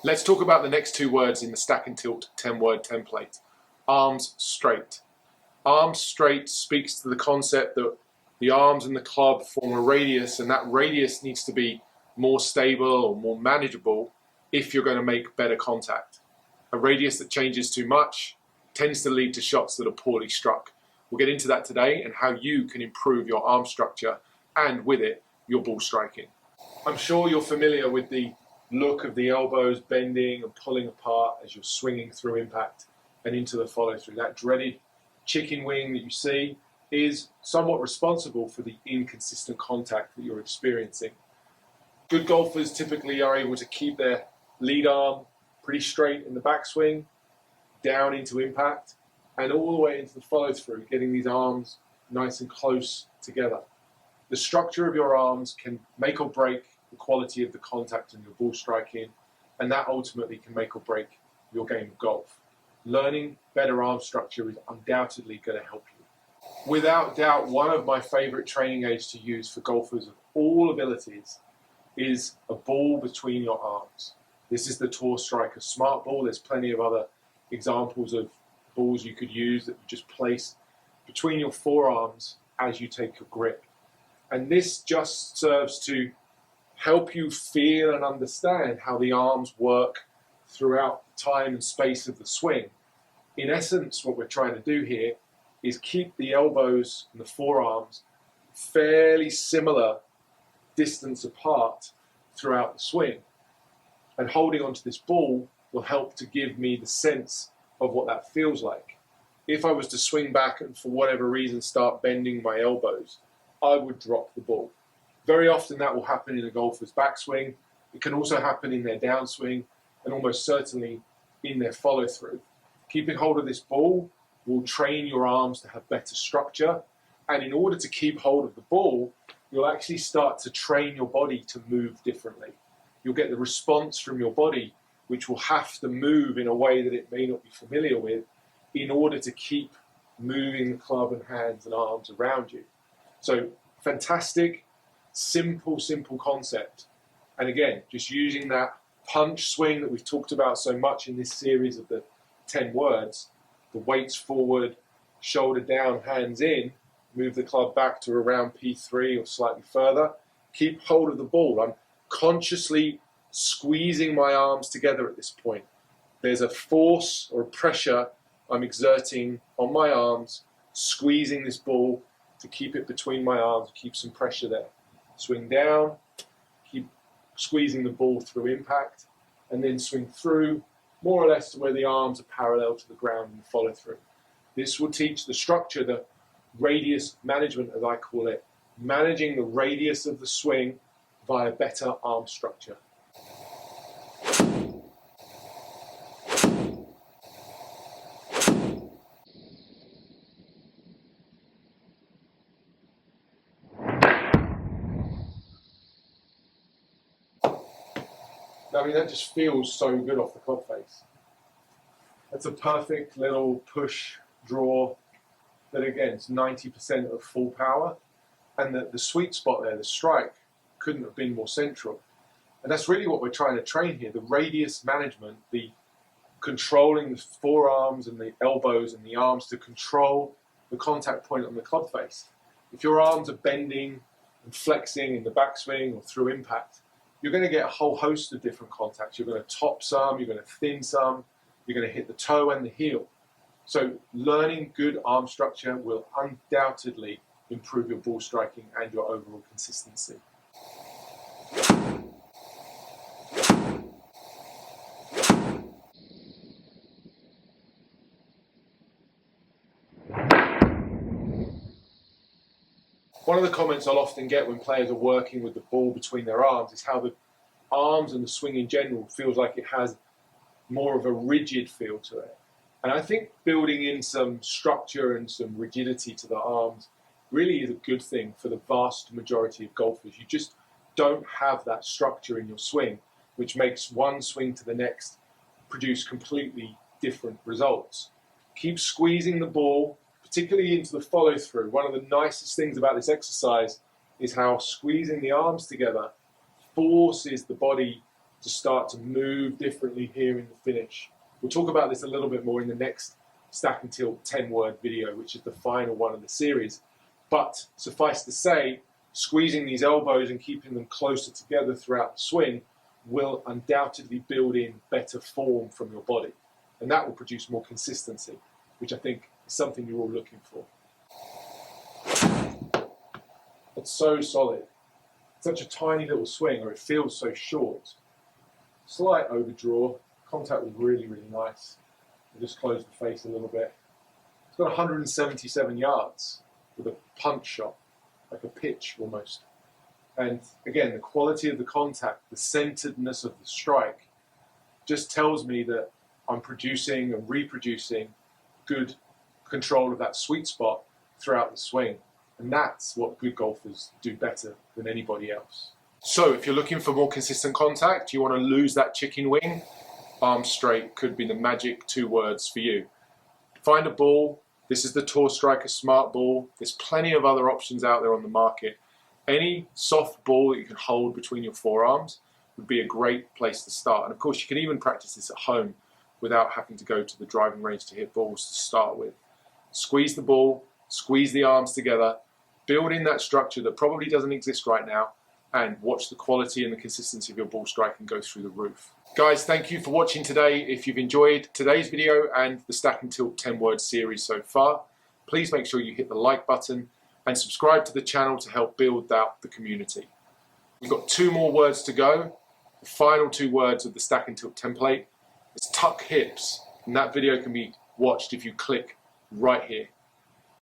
Let's talk about the next two words in the stack and tilt 10-word template. Arms straight. Arms straight speaks to the concept that the arms and the club form a radius, and that radius needs to be more stable or more manageable if you're going to make better contact. A radius that changes too much tends to lead to shots that are poorly struck. We'll get into that today and how you can improve your arm structure and with it, your ball striking. I'm sure you're familiar with the look of the elbows bending and pulling apart as you're swinging through impact and into the follow through. That dreaded chicken wing that you see is somewhat responsible for the inconsistent contact that you're experiencing. Good golfers typically are able to keep their lead arm pretty straight in the backswing, down into impact, and all the way into the follow through, getting these arms nice and close together. The structure of your arms can make or break the quality of the contact in your ball striking, and that ultimately can make or break your game of golf. Learning better arm structure is undoubtedly going to help you. Without doubt, one of my favorite training aids to use for golfers of all abilities is a ball between your arms. This is the Tor Strike, a smart ball. There's plenty of other examples of balls you could use that you just place between your forearms as you take your grip. And this just serves to help you feel and understand how the arms work throughout the time and space of the swing. In essence, what we're trying to do here is keep the elbows and the forearms fairly similar distance apart throughout the swing. And holding onto this ball will help to give me the sense of what that feels like. If I was to swing back and for whatever reason start bending my elbows, I would drop the ball. Very often that will happen in a golfer's backswing. It can also happen in their downswing and almost certainly in their follow through. Keeping hold of this ball will train your arms to have better structure, and in order to keep hold of the ball, you'll actually start to train your body to move differently. You'll get the response from your body, which will have to move in a way that it may not be familiar with in order to keep moving the club and hands and arms around you. So fantastic, simple concept. And again, just using that punch swing that we've talked about so much in this series of the 10 words, the weights forward, shoulder down, hands in, move the club back to around P3 or slightly further, keep hold of the ball. I'm consciously squeezing my arms together at this point. There's a force or a pressure I'm exerting on my arms, squeezing this ball to keep it between my arms, keep some pressure there. Swing down, keep squeezing the ball through impact, and then swing through more or less to where the arms are parallel to the ground and follow through. This will teach the structure, the radius management as I call it, managing the radius of the swing via better arm structure. I mean, that just feels so good off the club face. That's a perfect little push draw that, again, is 90% of full power. And the sweet spot there, the strike, couldn't have been more central. And that's really what we're trying to train here, the radius management, the controlling the forearms and the elbows and the arms to control the contact point on the club face. If your arms are bending and flexing in the backswing or through impact, you're going to get a whole host of different contacts. You're going to top some, you're going to thin some, you're going to hit the toe and the heel. So learning good arm structure will undoubtedly improve your ball striking and your overall consistency. One of the comments I'll often get when players are working with the ball between their arms is how the arms and the swing in general feels like it has more of a rigid feel to it. And I think building in some structure and some rigidity to the arms really is a good thing for the vast majority of golfers. You just don't have that structure in your swing, which makes one swing to the next produce completely different results. Keep squeezing the ball, particularly into the follow through. One of the nicest things about this exercise is how squeezing the arms together forces the body to start to move differently here in the finish. We'll talk about this a little bit more in the next Stack and Tilt 10-word video, which is the final one of the series. But suffice to say, squeezing these elbows and keeping them closer together throughout the swing will undoubtedly build in better form from your body. And that will produce more consistency, which I think is something you're all looking for. It's so solid. Such a tiny little swing, or it feels so short. Slight overdraw. Contact was really, really nice. I'll just close the face a little bit. It's got 177 yards with a punch shot, like a pitch almost. And again, the quality of the contact, the centeredness of the strike, just tells me that I'm producing and reproducing good control of that sweet spot throughout the swing. And that's what good golfers do better than anybody else. So if you're looking for more consistent contact, you want to lose that chicken wing, arm straight could be the magic 2 words for you. Find a ball. This is the Tor Strike, a smart ball. There's plenty of other options out there on the market. Any soft ball that you can hold between your forearms would be a great place to start. And of course, you can even practice this at home without having to go to the driving range to hit balls to start with. Squeeze the ball, squeeze the arms together, build in that structure that probably doesn't exist right now, and watch the quality and the consistency of your ball strike and go through the roof. Guys, thank you for watching today. If you've enjoyed today's video and the Stack and Tilt 10-word series so far, please make sure you hit the like button and subscribe to the channel to help build out the community. We've got 2 more words to go. The final 2 words of the Stack and Tilt template is tuck hips, and that video can be watched if you click right here.